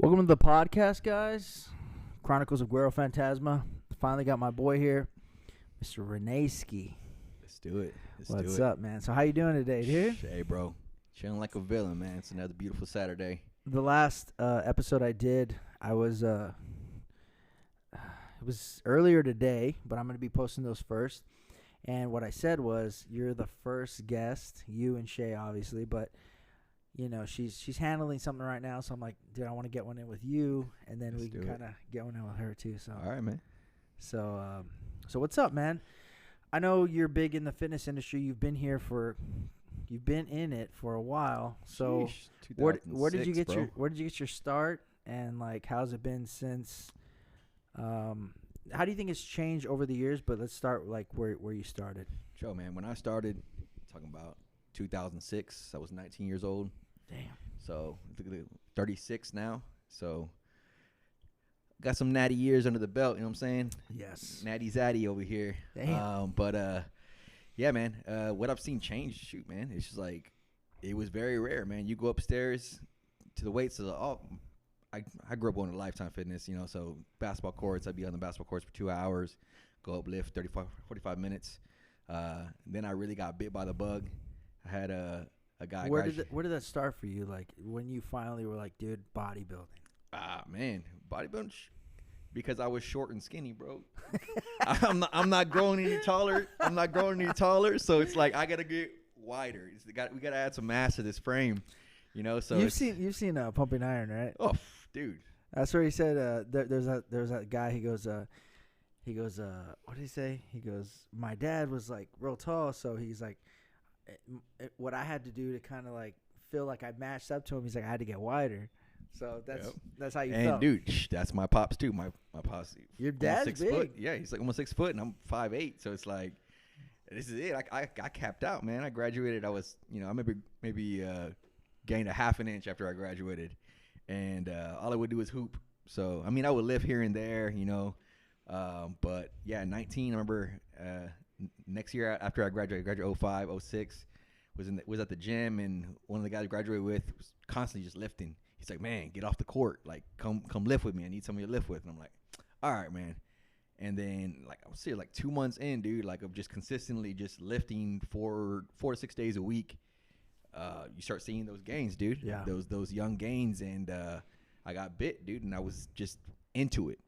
Welcome to the podcast, guys. Chronicles of Guero Fantazma. Finally got my boy here, Mr. Reneski. Let's do it. What's up, man? So how you doing today, dude? Hey, bro. Chilling like a villain, man. It's another beautiful Saturday. The last episode I did, it was earlier today, but I'm going to be posting those first. And what I said was, you're the first guest, you and Shay, obviously, but you know, she's handling something right now, so I'm like, dude, I want to get one in with you, and then we can kind of get one in with her too. So all right, man. So what's up, man? I know you're big in the fitness industry. You've been in it for a while. So Sheesh, where did you get bro. where did you get your start, and like how's it been since? How do you think it's changed over the years? But let's start like where you started. Joe, man, when I started, talking about 2006, I was 19 years old. Damn. So 36 now. So got some natty years under the belt. You know what I'm saying? Yes. Natty zaddy over here. Damn. Yeah, man. What I've seen change, shoot, man. It's just like it was very rare, man. You go upstairs to the weights. I grew up on a Lifetime Fitness, you know. So basketball courts. I'd be on the basketball courts for 2 hours. Go up, lift 45 minutes. Then I really got bit by the bug. I had a guy. Where did that start for you? Like when you finally were like, dude, bodybuilding. Man, bodybuilding. Because I was short and skinny, bro. I'm not growing any taller. So it's like I gotta get wider. We gotta add some mass to this frame, you know. So you've seen Pumping Iron, right? Oh, dude. That's where he said there's that guy. He goes, what did he say? He goes, my dad was like real tall, so he's like, what I had to do to kind of like feel like I matched up to him. He's like, I had to get wider. So that's how you felt. And dude, that's my pops too. My pops. Your dad's 6 big. foot. Yeah, he's like almost 6 foot, and I'm 5'8". So it's like, this is it. I capped out, man. I graduated. I was, I maybe gained a half an inch after I graduated, and all I would do is hoop. So I mean, I would lift here and there, you know. But yeah, 19. I remember next year after I graduated 05, 06, was at the gym, and one of the guys I graduated with was constantly just lifting. He's like, man, get off the court, like come lift with me. I need somebody to lift with. And I'm like, all right, man. And then like I was here like 2 months in, dude, like of just consistently just lifting 4 to 6 days a week. You start seeing those gains, dude. Yeah. Those young gains, and I got bit, dude, and I was just into it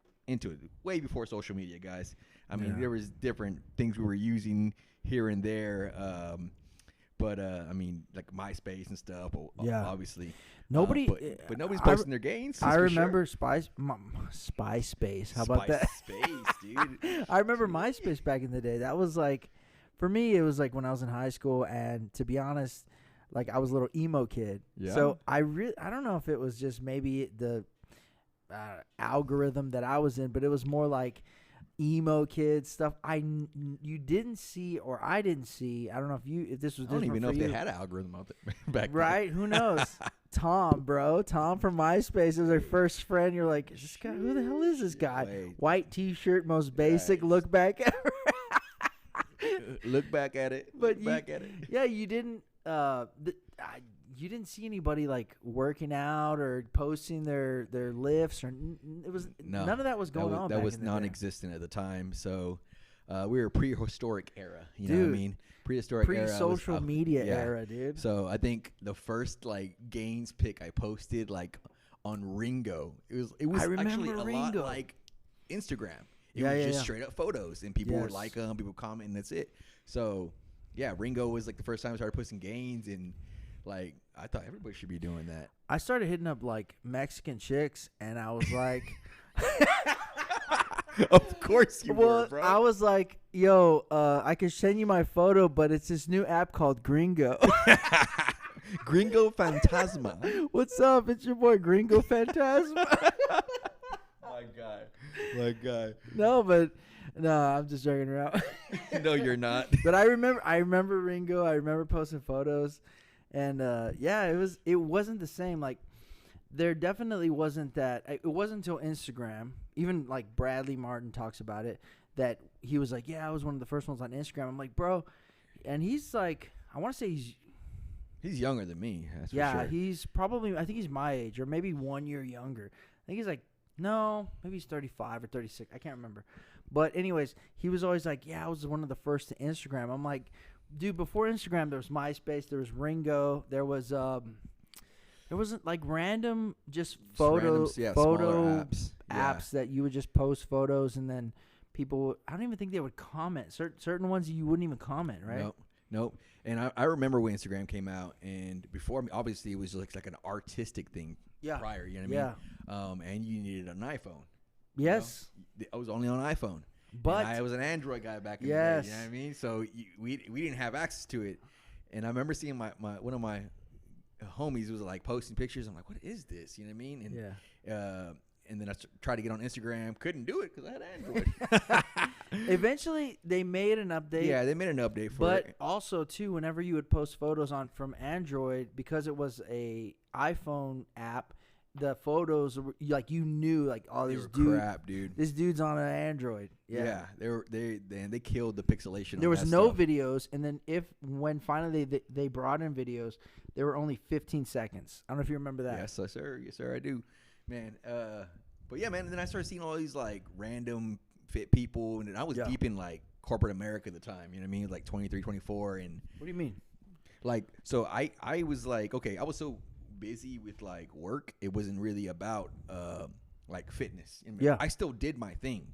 way before social media, guys. I mean, there was different things we were using here and there, but I mean, like MySpace and stuff. Obviously, nobody, but nobody's posting their gains. I remember Spy Space. How about that? Space, dude. I remember MySpace back in the day. That was like, for me, it was like when I was in high school, and to be honest, like I was a little emo kid. Yeah. So I don't know if it was just maybe the algorithm that I was in, but it was more like emo kid stuff. You didn't see, or I didn't see. I don't know if this was. I don't even know if you. they had an algorithm out there back then. Right? Who knows? Tom from MySpace was our first friend. You're like, is this guy? Who the hell is this guy? Wait. White T-shirt, most basic look back ever. Look back at it. Yeah, you didn't. You didn't see anybody like working out or posting their lifts, or none of that was going on. That back was in the day. non-existent at the time. So we were prehistoric era. You Dude, know what I mean? Prehistoric era. Pre-social media era, dude. So I think the first like gains pic I posted like on Ringo. It was actually a lot like Instagram. It was just straight up photos, and people would like them, people would comment, and that's it. So yeah, Ringo was like the first time I started posting gains, and like I thought everybody should be doing that. I started hitting up like Mexican chicks, and I was like, of course you were, bro. I was like, yo, I can send you my photo, but it's this new app called Gringo. Gringo Fantazma. What's up? It's your boy Gringo Fantazma. My guy. No, I'm just joking around. No, you're not. But I remember Ringo. I remember posting photos, and it wasn't the same. Like, there definitely wasn't that. It wasn't until Instagram. Even like Bradley Martin talks about it, that he was like, yeah, I was one of the first ones on Instagram. I'm like, bro, and he's like, I want to say He's younger than me. That's for Yeah, sure. he's probably, I think he's my age or maybe 1 year younger. I think he's like, no, maybe he's 35 or 36. I can't remember. But anyways, he was always like, yeah, I was one of the first to Instagram. I'm like, dude, before Instagram, there was MySpace, there was Ringo, there wasn't like random just photo smaller apps. apps that you would just post photos and then people, I don't even think they would comment. Certain ones you wouldn't even comment, right? Nope. And I remember when Instagram came out, and before, obviously, it was like an artistic thing prior, you know what I mean? And you needed an iPhone. Yes. You know? I was only on iPhone. But I was an Android guy back in the day, you know what I mean? So we didn't have access to it. And I remember seeing one of my homies was like posting pictures. I'm like, what is this? You know what I mean? And and then I tried to get on Instagram. Couldn't do it because I had Android. Eventually, they made an update. Yeah, they made an update for it. But also, too, whenever you would post photos from Android, because it was a iPhone app, the photos like you knew like this dude, crap, dude. This dude's on an Android. Yeah, they killed the pixelation. There was no videos, and then when finally they brought in videos, they were only 15 seconds. I don't know if you remember that. Yes, sir. Yes, sir. I do, man. But yeah, man. And then I started seeing all these like random fit people, and I was deep in like corporate America at the time. You know what I mean? Like 23, 24, and what do you mean? Like, so I was like, okay, I was so busy with like work, it wasn't really about like fitness. Yeah, I still did my thing,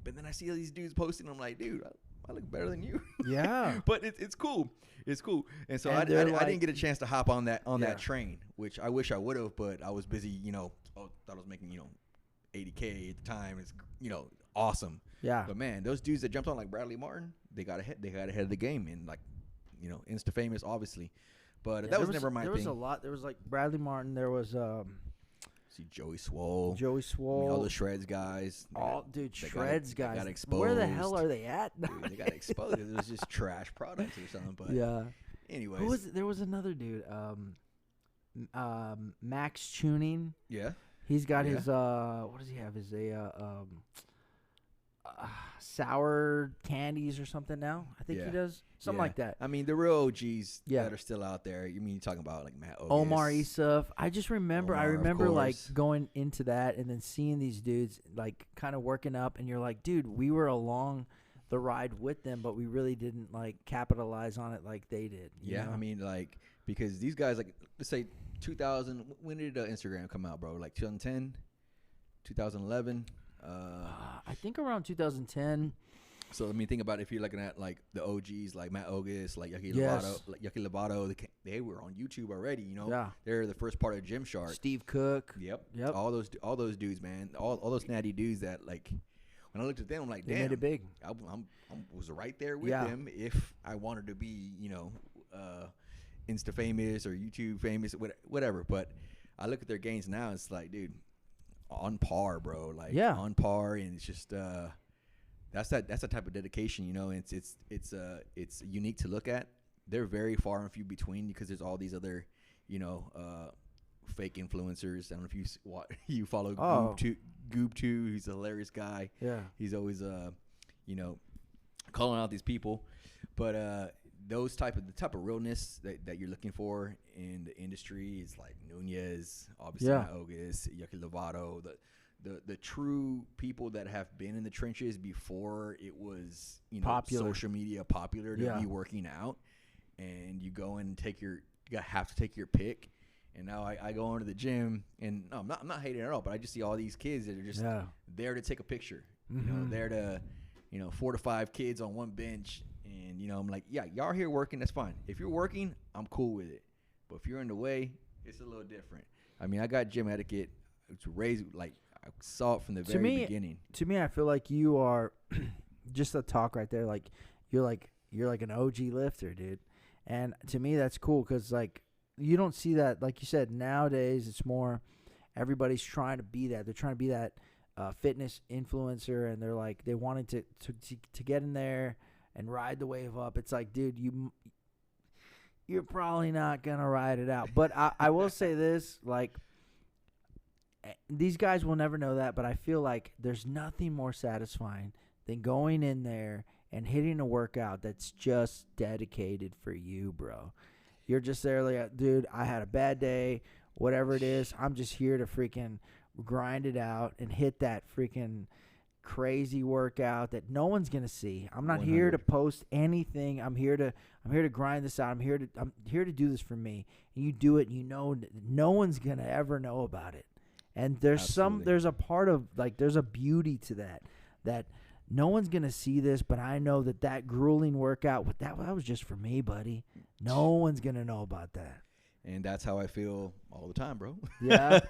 but then I see all these dudes posting. I'm like, dude, I look better than you. Yeah, but it's cool. It's cool. And so I didn't get a chance to hop on that train, which I wish I would have, but I was busy. You know, thought I was making $80K at the time. It's awesome. Yeah. But man, those dudes that jumped on like Bradley Martin, they got ahead of the game, and like Insta famous, obviously. But that was never my thing. There was a lot. There was like Bradley Martin. There was see Joey Swole. I mean, all the Shreds guys. Shreds guys got exposed. Where the hell are they at? Dude, they got exposed. It was just trash products or something. But yeah. Anyways, there was another dude. Max Tuning. Yeah. He's got his what does he have? His sour candies or something now. I think he does something like that. I mean, the real OGs that are still out there. You mean you're talking about like Matt Ogus, Omar Isuf. I just remember. I remember like going into that and then seeing these dudes like kind of working up, and you're like, dude, we were along the ride with them, but we really didn't like capitalize on it like they did. You know? I mean, like because these guys, like let's say 2000. When did Instagram come out, bro? Like 2010, 2011. I think around 2010. So I mean, think about if you're looking at like the OGs, like Matt Ogus, like Yucky Lovato, they were on YouTube already. You know, they're the first part of Gymshark. Steve Cook. Yep. All those dudes, man. All those natty dudes that like. When I looked at them, I'm like, damn, they made it big. I was right there with them. If I wanted to be, Insta famous or YouTube famous, whatever. But I look at their gains now. It's like, dude. On par, bro. Like on par, and it's just that's the type of dedication, and it's unique to look at. They're very far and few between because there's all these other, fake influencers. I don't know if you follow Goob2. He's a hilarious guy. Yeah, he's always calling out these people, but the type of realness that you're looking for in the industry is like Nunez, obviously Ogus, Yucky Lovato, the true people that have been in the trenches before it was social media popular to be working out, and you go and have to take your pick. And now I go into the gym, and I'm not hating at all, but I just see all these kids that are just there to take a picture, there to 4 to 5 kids on one bench. And, I'm like, yeah, y'all here working, that's fine. If you're working, I'm cool with it. But if you're in the way, it's a little different. I mean, I got gym etiquette to raise, like, I saw it from the very beginning. To me, I feel like you are just a talk right there. Like, you're like an OG lifter, dude. And to me, that's cool because, like, you don't see that. Like you said, nowadays it's more everybody's trying to be that. They're trying to be that fitness influencer, and they're like, they wanted to get in there and ride the wave up. It's like, dude, you're probably not gonna ride it out. But I will say this, like, these guys will never know that, but I feel like there's nothing more satisfying than going in there and hitting a workout that's just dedicated for you, bro. You're just there like, dude, I had a bad day, whatever it is. I'm just here to freaking grind it out and hit that freaking crazy workout that no one's gonna see. I'm not 100. here to post anything. I'm here to grind this out. I'm here to do this for me. And you do it, and you know no one's gonna ever know about it. And there's a part of like there's a beauty to that no one's gonna see this, but I know that grueling workout that was just for me, buddy. No one's gonna know about that. And that's how I feel all the time, bro. Yeah.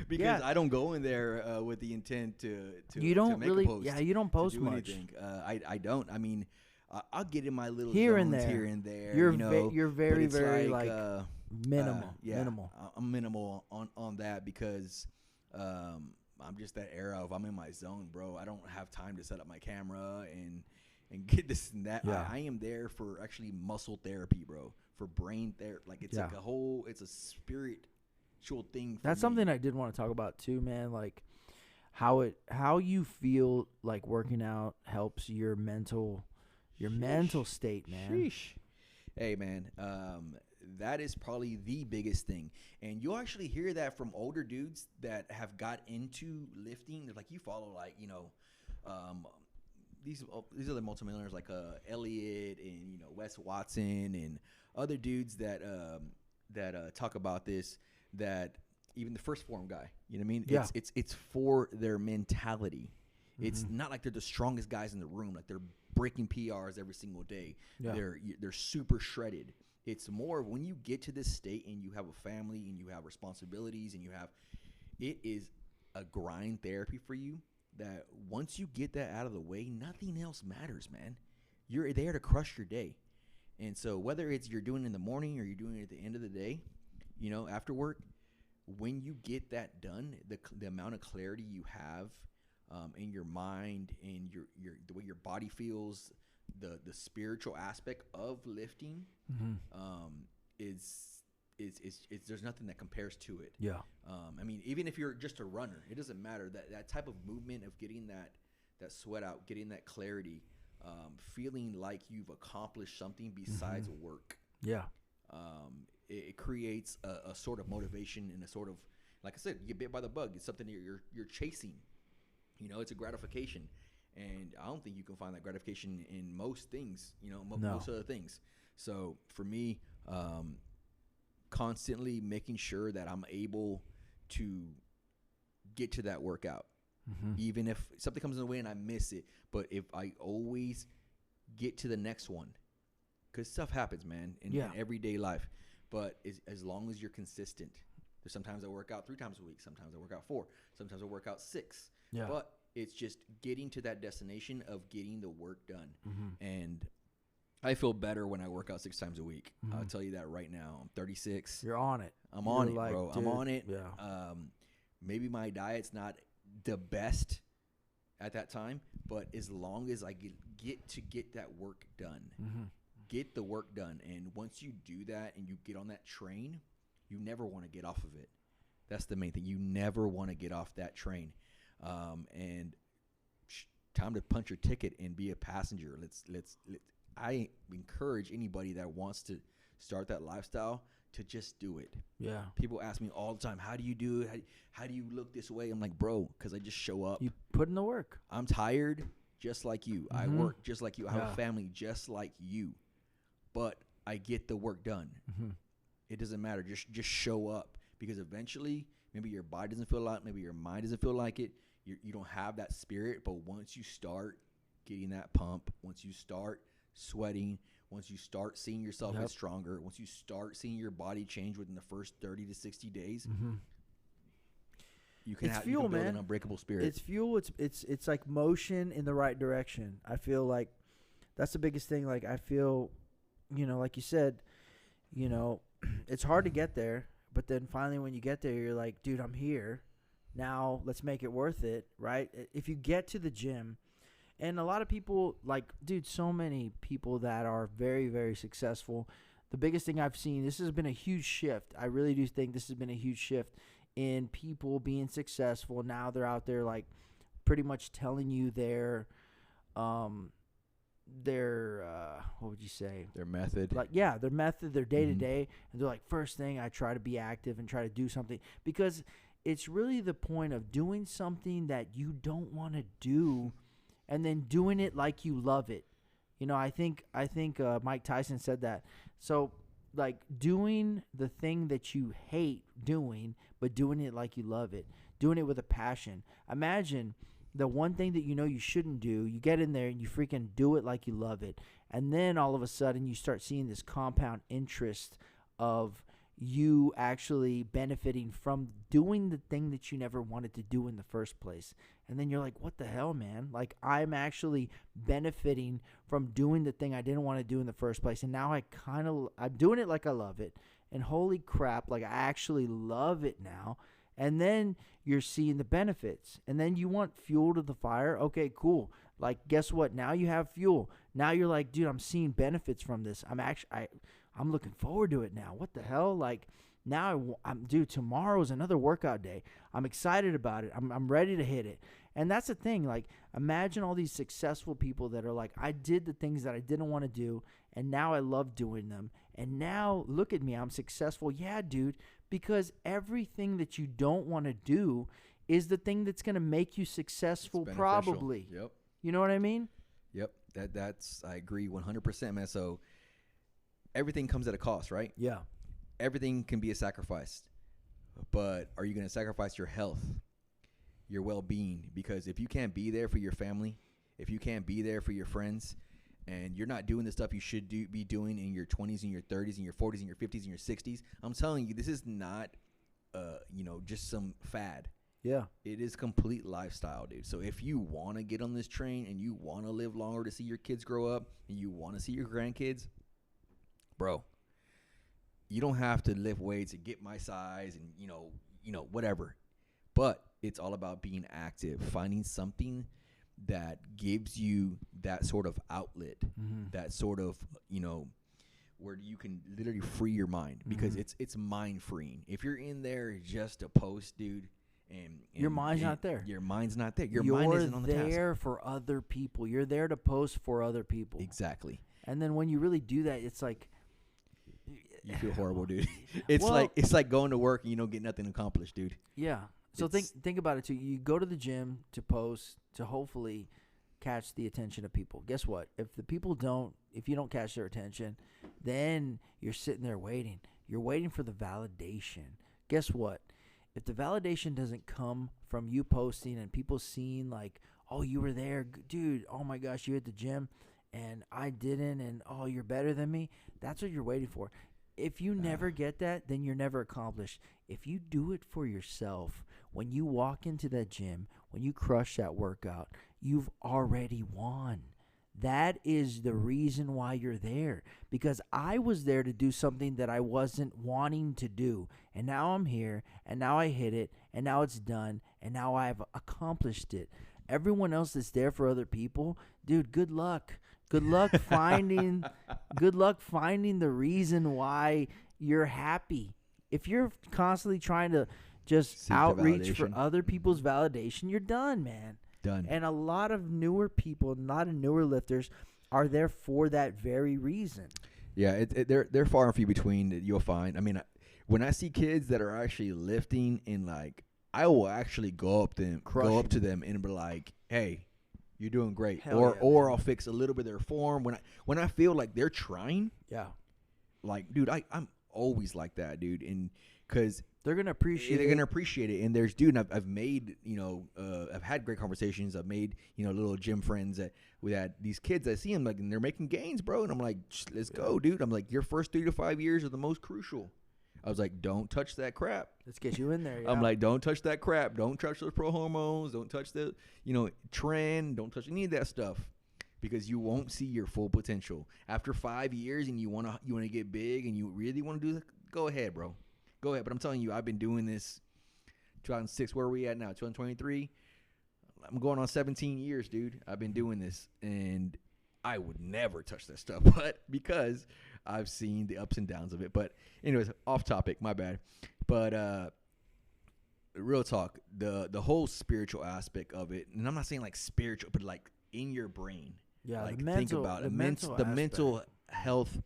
Because I don't go in there with the intent to you don't to make really a post, you don't post to do much. Anything. I don't. I mean, I'll get in my little here zones and there. Here and there. You're you know, you're very but it's very like minimal. yeah, minimal. I'm minimal on that because I'm just that era of I'm in my zone, bro. I don't have time to set up my camera and get this and that. Yeah. I am there for actually muscle therapy, bro. For brain therapy. Like it's like it's a spiritual thing for That's me. something I did want to talk about too, man. Like how you feel like working out helps your mental state, man. Sheesh. Hey, man, that is probably the biggest thing. And you'll actually hear that from older dudes that have got into lifting. They're like, you follow, like, you know, these are the multimillionaires like Elliot and, you know, Wes Watson and other dudes that talk about this, that even the First Form guy, you know what I mean? Yeah. It's for their mentality. Mm-hmm. It's not like they're the strongest guys in the room. Like they're breaking PRs every single day. Yeah. They're super shredded. It's more when you get to this state and you have a family and you have responsibilities and it is a grind therapy for you that once you get that out of the way, nothing else matters, man. You're there to crush your day. And so whether it's you're doing it in the morning or you're doing it at the end of the day, you know, after work, when you get that done, the amount of clarity you have in your mind and the way your body feels, the spiritual aspect of lifting, is there's nothing that compares to it. Yeah. I mean, even if you're just a runner, it doesn't matter. That type of movement of getting that sweat out, getting that clarity, feeling like you've accomplished something besides work. Yeah. It creates a sort of motivation and a sort of, like I said, you get bit by the bug. It's something that you're chasing. You know, it's a gratification. And I don't think you can find that gratification in most things, you know, most other things. So for me, constantly making sure that I'm able to get to that workout, even if something comes in the way and I miss it. But if I always get to the next one, because stuff happens, man, in everyday life. But as long as you're consistent, there's sometimes I work out 3 times a week. Sometimes I work out 4. Sometimes I work out 6. Yeah. But it's just getting to that destination of getting the work done. And I feel better when I work out 6 times a week. I'll tell you that right now. I'm 36. You're on it. I'm on it, like, bro. dude, I'm on it. Yeah. Maybe my diet's not the best at that time, but as long as I get that work done, get the work done. And once you do that and you get on that train, you never want to get off of it. That's the main thing. You never want to get off that train. And time to punch your ticket and be a passenger. I encourage anybody that wants to start that lifestyle to just do it. Yeah. People ask me all the time, how do you do it? How do you look this way? I'm like, bro, because I just show up. You put in the work. I'm tired just like you. I work just like you. I have a family just like you. But I get the work done. It doesn't matter. Just show up, because eventually maybe your body doesn't feel like it. Maybe your mind doesn't feel like it. You don't have that spirit. But once you start getting that pump, once you start sweating, once you start seeing yourself get stronger, once you start seeing your body change within the first 30 to 60 days, you can build an unbreakable spirit. It's fuel. It's like motion in the right direction. I feel like that's the biggest thing. Like I feel, you know, like you said, you know, it's hard to get there, but then finally when you get there, you're like, dude, I'm here. Now let's make it worth it, right? If you get to the gym, and a lot of people, like, dude, so many people that are very, very successful. The biggest thing I've seen, this has been a huge shift. I really do think this has been a huge shift in people being successful. Now they're out there, like, pretty much telling you their what would you say? Their method. Like, yeah, their method, their day to day, and they're like, first thing, I try to be active and try to do something, because it's really the point of doing something that you don't want to do, and then doing it like you love it. You know, I think Mike Tyson said that. So, like, doing the thing that you hate doing, but doing it like you love it, doing it with a passion. Imagine the one thing that you know you shouldn't do, you get in there and you freaking do it like you love it. And then all of a sudden you start seeing this compound interest of you actually benefiting from doing the thing that you never wanted to do in the first place. And then you're like, what the hell, man? Like, I'm actually benefiting from doing the thing I didn't want to do in the first place. And now I'm doing it like I love it. And holy crap, like, I actually love it now. And then you're seeing the benefits. And then you want fuel to the fire. Okay, cool. Like, guess what? Now you have fuel. Now you're like, dude, I'm seeing benefits from this. I'm looking forward to it now. What the hell? Like, now dude, tomorrow's another workout day. I'm excited about it. I'm ready to hit it. And that's the thing. Like, imagine all these successful people that are like, I did the things that I didn't want to do, and now I love doing them. And now look at me. I'm successful. Yeah, dude. Because everything that you don't want to do is the thing that's going to make you successful, probably. Yep. You know what I mean? Yep. That's I agree 100%, man. So everything comes at a cost, right? Yeah. Everything can be a sacrifice. But are you going to sacrifice your health, your well-being? Because if you can't be there for your family, if you can't be there for your friends, and you're not doing the stuff you should be doing in your 20s and your 30s and your 40s and your 50s and your 60s, I'm telling you, this is not, just some fad. Yeah. It is complete lifestyle, dude. So if you want to get on this train and you want to live longer to see your kids grow up and you want to see your grandkids, bro, you don't have to lift weights and get my size and, whatever. But it's all about being active, finding something that gives you that sort of outlet, that sort of, where you can literally free your mind, because it's mind freeing. If you're in there just to post, dude, and your mind's not there. Your mind's not there. You're mind isn't on the task. You're there for other people. You're there to post for other people. Exactly. And then when you really do that, it's like, you feel horrible, dude. It's like going to work and you don't get nothing accomplished, dude. Yeah. So think about it too. You go to the gym to post to hopefully catch the attention of people. Guess what? If you don't catch their attention, then you're sitting there waiting. You're waiting for the validation. Guess what? If the validation doesn't come from you posting and people seeing like, oh, you were there, dude, oh my gosh, you hit the gym and I didn't, and oh, you're better than me, that's what you're waiting for. If you never get that, then you're never accomplished. If you do it for yourself, when you walk into that gym, when you crush that workout, you've already won. That is the reason why you're there. Because I was there to do something that I wasn't wanting to do. And now I'm here, and now I hit it, and now it's done, and now I've accomplished it. Everyone else that's there for other people, dude, good luck. Good luck finding the reason why you're happy. If you're constantly trying to just seek outreach for other people's validation, you're done, man. Done. And a lot of newer people, a lot of newer lifters are there for that very reason. Yeah, they're far and few between that you'll find. I mean, when I see kids that are actually lifting, and like, I will actually go up to them and be like, hey, you're doing great. Or I'll fix a little bit of their form when I feel like they're trying. Yeah. Like, dude, I'm always like that, dude. And because they're gonna appreciate it. And there's, dude, and I've made, I've had great conversations. I've made, little gym friends that these kids, I see them like, and they're making gains, bro. And I'm like, let's go, dude. I'm like, your first 3 to 5 years are the most crucial. I was like, don't touch that crap. Let's get you in there. Yeah. I'm like, don't touch that crap. Don't touch those pro hormones. Don't touch the, trend. Don't touch any of that stuff, because you won't see your full potential after 5 years. And you want to get big, and you really want to do that. Go ahead, bro. Go ahead. But I'm telling you, I've been doing this 2006. Where are we at now? 2023. I'm going on 17 years, dude. I've been doing this, and I would never touch that stuff, but because I've seen the ups and downs of it. But anyways, off topic, my bad. But real talk, the whole spiritual aspect of it, and I'm not saying like spiritual, but like in your brain, Yeah, Like, the mental, think about the it. mental The aspect. mental health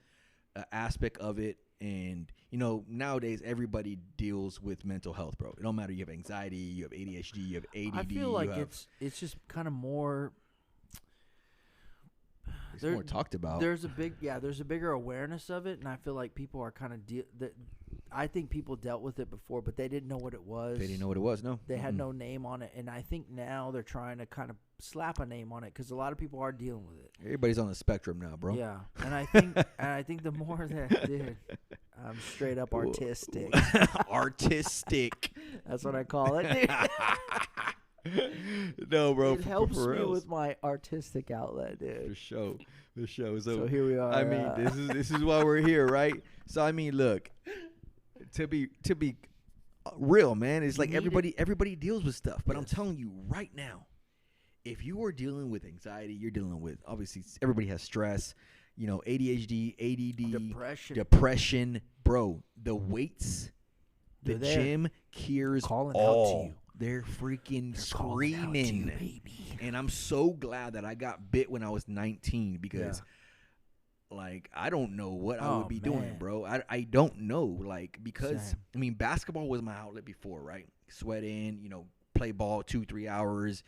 aspect of it. And, you know, nowadays everybody deals with mental health, bro. It don't matter. You have anxiety, you have ADHD, you have ADD. I feel like it's just kind of more. It's more talked about. There's a bigger awareness of it, and I feel like people are kind of I think people dealt with it before, but they didn't know what it was. They didn't know what it was. No, They had no name on it, and I think now they're trying to kind of slap a name on it because a lot of people are dealing with it. Everybody's on the spectrum now, bro. Yeah, and I think the more that, dude, I'm straight up artistic. Artistic. That's what I call it, dude. No, bro. It helps for me reals. with my artistic outlet, dude. For sure. So here we are. I mean, this is why we're here, right? So I mean, look, to be real, man, it's like everybody deals with stuff. But I'm telling you right now, if you are dealing with anxiety, you're dealing with, obviously everybody has stress, you know, ADHD, ADD, depression, bro. The weights, the gym cures calling all. out to you. They're freaking screaming. And I'm so glad that I got bit when I was 19 because, like, I don't know what I would be doing, bro. I don't know, like, because, Same. I mean, basketball was my outlet before, right? Sweat in, you know, play ball 2-3 hours,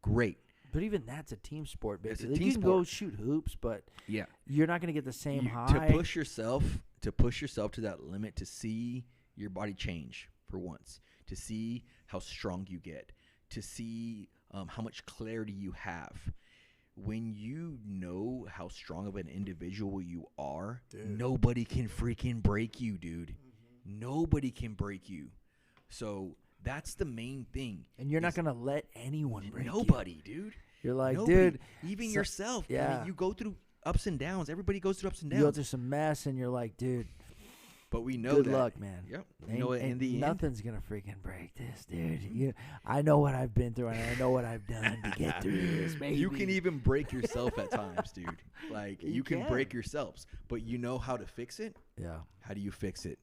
great. But even that's a team sport, It's basically. a team You can sport. go shoot hoops, but Yeah. you're not going to get the same high. To push yourself to that limit, to see your body change for once, to see how strong you get, to see how much clarity you have. When you know how strong of an individual you are, nobody can freaking break you, dude. Mm-hmm. Nobody can break you. So that's the main thing. And you're not going to let anyone break you. Nobody, dude. You're like, Nobody, dude. Even yourself. Yeah. I mean, you go through ups and downs. Everybody goes through ups and You go downs. through some mess, and you're like, dude. But we know Good that. luck, man. Yep. You know what? In the end, nothing's gonna freaking break this, dude. I know what I've been through, and I know what I've done to get through this, baby. you can even break yourself at times, dude. Like you can can. break yourselves, but you know how to fix it. Yeah. How do you fix it?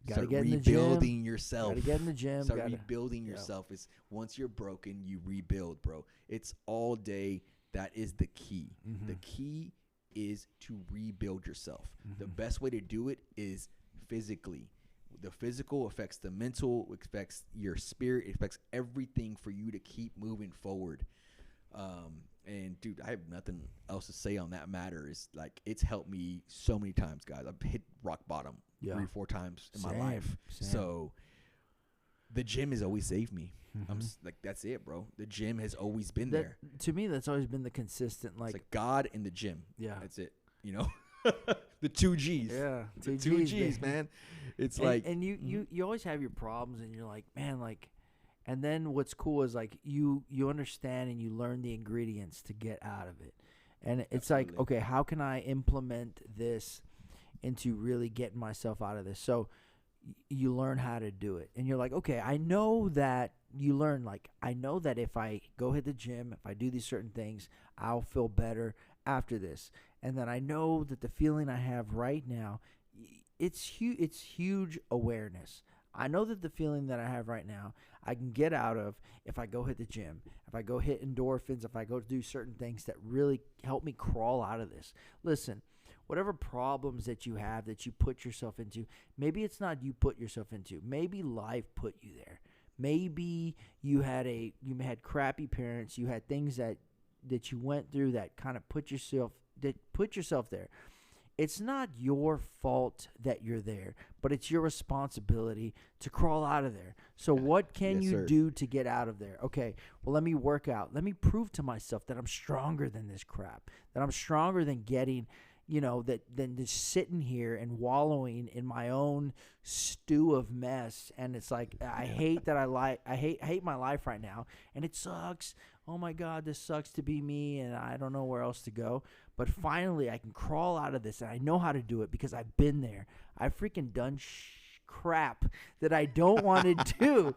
Gotta Start get in the gym. rebuilding yourself. Gotta get in the gym. Start rebuilding yourself. It's once you're broken, you rebuild, bro. It's all day. That is the key. Mm-hmm. The key is to rebuild yourself. Mm-hmm. The best way to do it is physically. The physical affects the mental, affects your spirit, it affects everything for you to keep moving forward. And dude, I have nothing else to say on that matter. It's like it's helped me so many times, guys. I've hit rock bottom 3-4 times in my life. So the gym has always saved me. I'm like, that's it, bro. The gym has always been there. To me, that's always been the consistent, It's like God and the gym. Yeah. That's it. You know, the 2 G's. Yeah. The 2 G's, man. It's like, and you always have your problems, and you're like, man, like, and then what's cool is like you understand and you learn the ingredients to get out of it, and it's like, okay, how can I implement this into really getting myself out of this? So you learn how to do it, and you're like, okay, I know that you learn, like, I know that if I go hit the gym, if I do these certain things, I'll feel better after this. And then I know that the feeling I have right now, it's huge awareness. I know that the feeling that I have right now, I can get out of if I go hit the gym, if I go hit endorphins, if I go do certain things that really help me crawl out of this. Listen, whatever problems that you have that you put yourself into, maybe it's not you put yourself into. Maybe life put you there. Maybe you had crappy parents. You had things that you went through that kind of put yourself there. It's not your fault that you're there, but it's your responsibility to crawl out of there. So what can you do to get out of there? Okay, well, let me work out. Let me prove to myself that I'm stronger than this crap, that I'm stronger than getting, than just sitting here and wallowing in my own stew of mess. And it's like, I hate my life right now, and it sucks. Oh my God, this sucks to be me, and I don't know where else to go. But finally, I can crawl out of this, and I know how to do it because I've been there. I've freaking done crap that I don't want to do,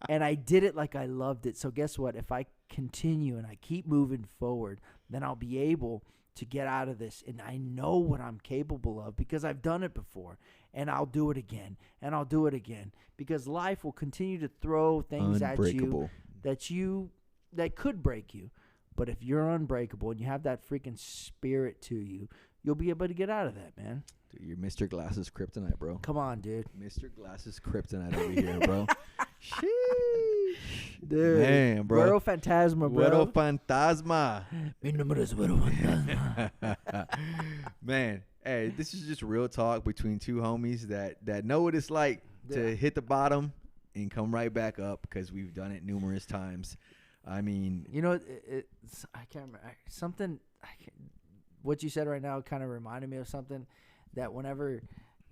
and I did it like I loved it. So guess what? If I continue and I keep moving forward, then I'll be able to get out of this, and I know what I'm capable of because I've done it before, and I'll do it again, and I'll do it again, because life will continue to throw things at you that could break you. But if you're unbreakable and you have that freaking spirit to you, you'll be able to get out of that, man. Dude, you're Mr. Glasses Kryptonite, bro. Come on, dude. Mr. Glasses Kryptonite over here, bro. Sheesh. Dude. Man, bro. Guero Fantazma, bro. Guero Fantazma. Mi nombre es Guero Fantazma. Man, hey, this is just real talk between two homies that know what it's like to hit the bottom and come right back up, because we've done it numerous times. I mean, you know, it's I can't remember something. What you said right now kind of reminded me of something that whenever,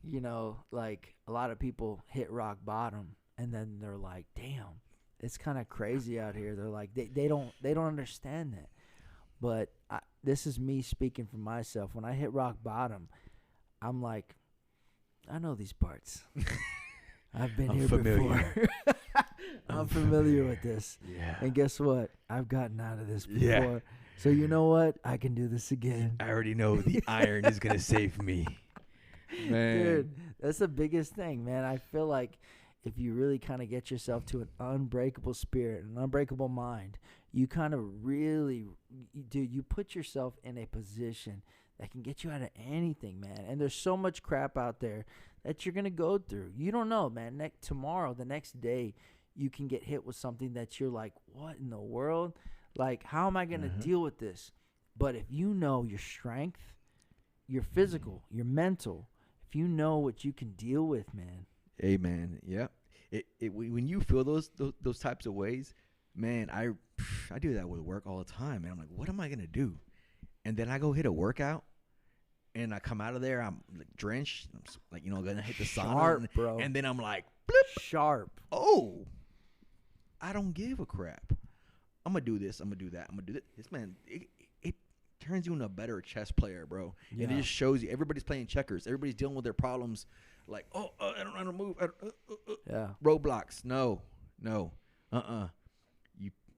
you know, like a lot of people hit rock bottom and then they're like, damn, it's kind of crazy out here. They're like, they don't understand that. But this is me speaking for myself. When I hit rock bottom, I'm like, I know these parts. I've been here familiar. before. I'm familiar with this. Yeah. And guess what? I've gotten out of this before. Yeah. So you know what? I can do this again. I already know the iron is going to save me. Man. Dude, that's the biggest thing, man. I feel like if you really kind of get yourself to an unbreakable spirit, an unbreakable mind, you kind of really, dude, you put yourself in a position that can get you out of anything, man. And there's so much crap out there that you're going to go through. You don't know, man. Tomorrow, the next day, you can get hit with something that you're like, what in the world? Like, how am I going to deal with this? But if you know your strength, your physical, your mental, if you know what you can deal with, man. Hey, man, yeah. When you feel those types of ways, man, I do that with work all the time, man. I'm like, what am I going to do? And then I go hit a workout, and I come out of there, I'm like drenched, I'm like, you know, going to hit the sauna. Bro. And then I'm like, blip. Sharp. Oh, I don't give a crap. I'm going to do this. I'm going to do that. I'm going to do this. Man, it turns you into a better chess player, bro. Yeah. And it just shows you everybody's playing checkers. Everybody's dealing with their problems. Like, I don't know how to move. Yeah. Roadblocks. No.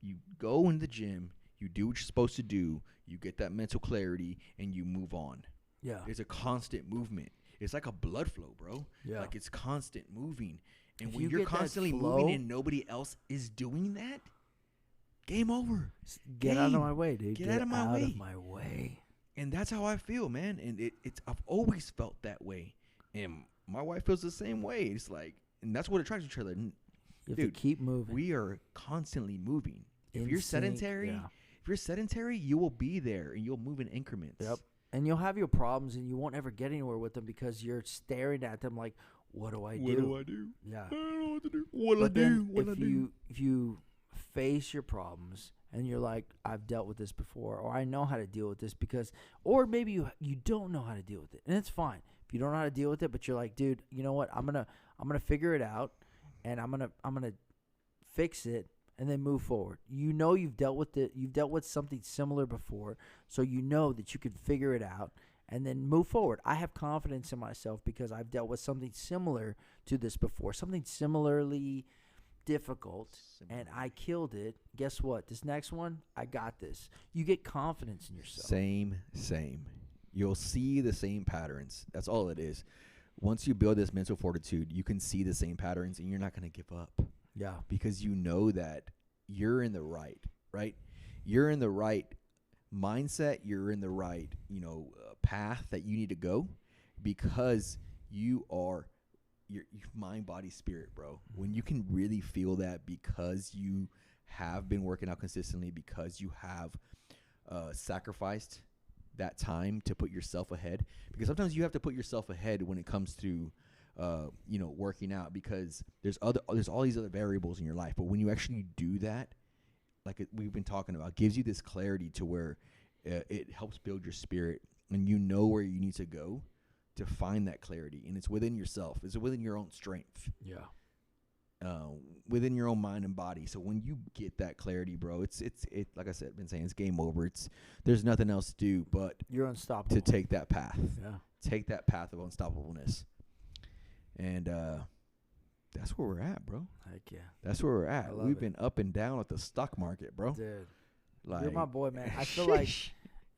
You go in the gym. You do what you're supposed to do. You get that mental clarity, and you move on. Yeah. There's a constant movement. It's like a blood flow, bro. Yeah. Like it's constant moving. And If when you you're get that constantly flow, moving and nobody else is doing that, game over. Get out of my way, dude. Get out of my way. Out of my way. And that's how I feel, man. And it's I've always felt that way. And my wife feels the same way. It's like, and that's what attracts each other. You have Dude, to keep moving. We are constantly moving. If In you're sync, sedentary, yeah. if you're sedentary, you will be there and you'll move in increments. Yep. And you'll have your problems, and you won't ever get anywhere with them because you're staring at them like, what do I do? What do I do? Yeah. I don't know what to do. What'll I But do? then What'll I do? if you face your problems and you're like, I've dealt with this before, or I know how to deal with this because, or maybe you don't know how to deal with it, and it's fine if you don't know how to deal with it. But you're like, dude, you know what? I'm gonna figure it out, and I'm gonna fix it, and then move forward. You know you've dealt with it. You've dealt with something similar before, so you know that you can figure it out and then move forward. I have confidence in myself because I've dealt with something similar to this before, something similarly difficult, and I killed it. Guess what? This next one, I got this. You get confidence in yourself. Same. You'll see the same patterns. That's all it is. Once you build this mental fortitude, you can see the same patterns, and you're not going to give up. Yeah. Because you know that you're in the right? You're in the right mindset. You're in the right, path that you need to go, because you are your mind, body, spirit, bro. When you can really feel that, because you have been working out consistently, because you have sacrificed that time to put yourself ahead, because sometimes you have to put yourself ahead when it comes to working out, because there's all these other variables in your life. But when you actually do that, like we've been talking about, gives you this clarity to where it helps build your spirit, and you know where you need to go to find that clarity, and it's within yourself. It's within your own strength. Yeah. Within your own mind and body. So when you get that clarity, bro, it's like I said, I've been saying, it's game over. There's nothing else to do but You're unstoppable. to take that path. Yeah. Take that path of unstoppableness. And that's where we're at, bro. Heck yeah. That's where we're at. We've We've been up and down with the stock market, bro. Dude. Like, You're my boy, man. I feel like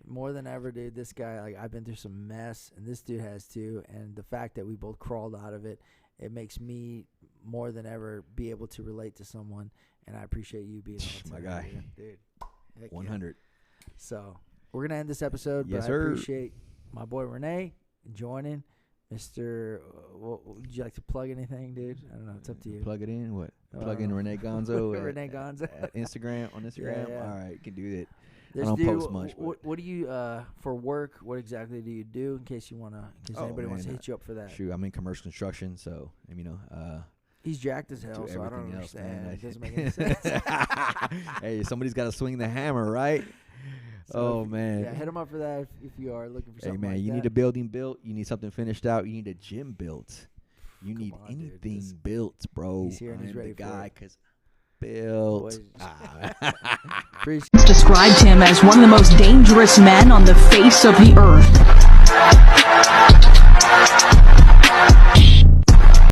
more than ever, dude, this guy, like, I've been through some mess, and this dude has too. And the fact that we both crawled out of it, it makes me more than ever be able to relate to someone. And I appreciate you being on my it, guy. dude. Heck 100. So we're gonna end this episode, Yes, but sir. I appreciate my boy Renee joining. Mr. Would you like to plug anything, dude? I don't know. It's up to you. Plug it in. What? Plug in Renee Gonzo. Renee Gonzo. At Instagram. On Instagram. Yeah. All right, you can do that. There's I don't post much. What do you for work? What exactly do you do? In case anybody wants to hit you up for that. Shoot, I'm in commercial construction, so He's jacked as hell, so I don't else, understand. man. It doesn't make any sense. Hey, somebody's got to swing the hammer, right? So man. Yeah, hit him up for that if you are looking for something. Hey man, like you that. need a building built. You need something finished out. You need a gym built. You need on, dude. anything built, bro. He's here and he's I'm ready the for guy it. because built. Boys. Ah. Described him as one of the most dangerous men on the face of the earth.